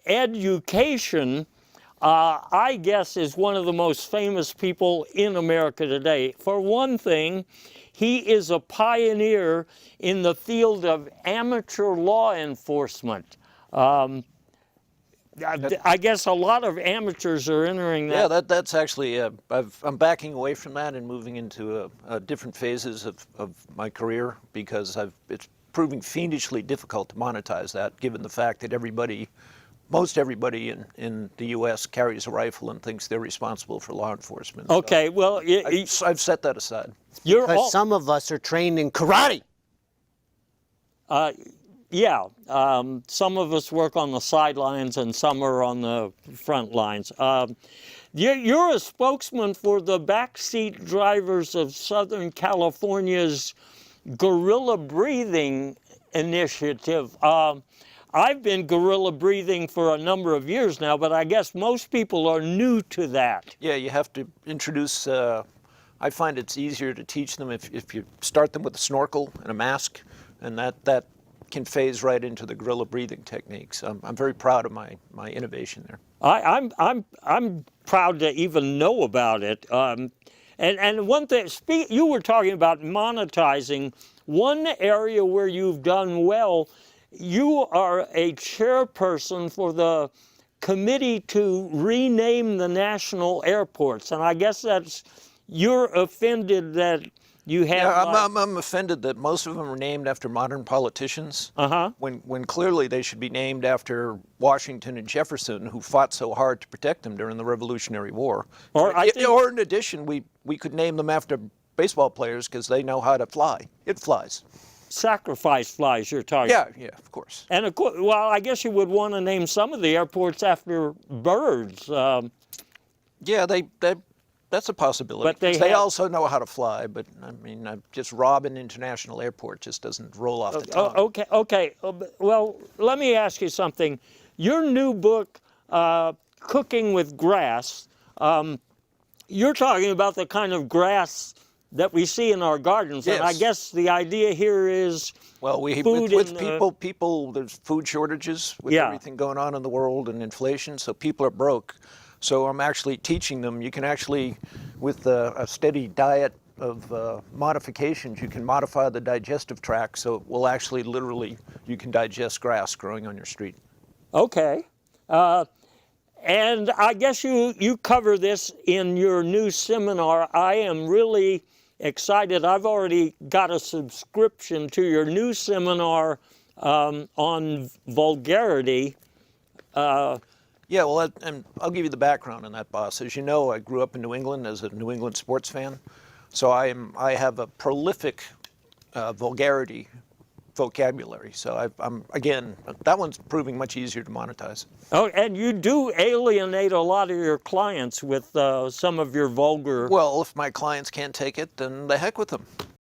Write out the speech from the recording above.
Education, I guess, is one of the most famous people in America today. For one thing, he is a pioneer in the field of amateur law enforcement. I guess a lot of amateurs are entering that. Yeah, that's actually, I'm backing away from that and moving into different phases of my career because it's proving fiendishly difficult to monetize that, given the fact that most everybody in the U.S. carries a rifle and thinks they're responsible for law enforcement. Okay, So well, I've set that aside. Because some of us are trained in karate. Yeah, some of us work on the sidelines and some are on the front lines. You're a spokesman for the backseat drivers of Southern California's guerrilla breathing initiative. I've been guerrilla breathing for a number of years now, but I guess most people are new to that. Yeah, you have to introduce, I find it's easier to teach them if you start them with a snorkel and a mask, and that can phase right into the guerrilla breathing techniques. I'm very proud of my innovation there. I'm proud to even know about it. And one thing, you were talking about monetizing. One area where you've done well, you are a chairperson for the committee to rename the national airports, and I guess you're offended that you have. Yeah, I'm offended that most of them are named after modern politicians. When clearly they should be named after Washington and Jefferson, who fought so hard to protect them during the Revolutionary War. Or in addition, we could name them after baseball players because they know how to fly. It flies. Sacrifice flies, you're talking. Yeah, of course. And of course, well, I guess you would want to name some of the airports after birds. Yeah, that's a possibility. But they also know how to fly. But I mean, just Robin International Airport just doesn't roll off the tongue. Okay. Well, let me ask you something. Your new book, Cooking with Grass, you're talking about the kind of grass that we see in our gardens, yes. And I guess the idea here is people, there's food shortages with everything going on in the world and inflation, so people are broke. So I'm actually teaching them. You can actually, with a steady diet of modifications, you can modify the digestive tract, so it will actually literally, you can digest grass growing on your street. Okay. And I guess you cover this in your new seminar. I am really excited. I've already got a subscription to your new seminar on vulgarity. Yeah, well, and I'll give you the background on that, boss. As you know, I grew up in New England as a New England sports fan, so I have a prolific vulgarity vocabulary. So again, that one's proving much easier to monetize. Oh, and you do alienate a lot of your clients with some of your vulgar. Well, if my clients can't take it, then the heck with them.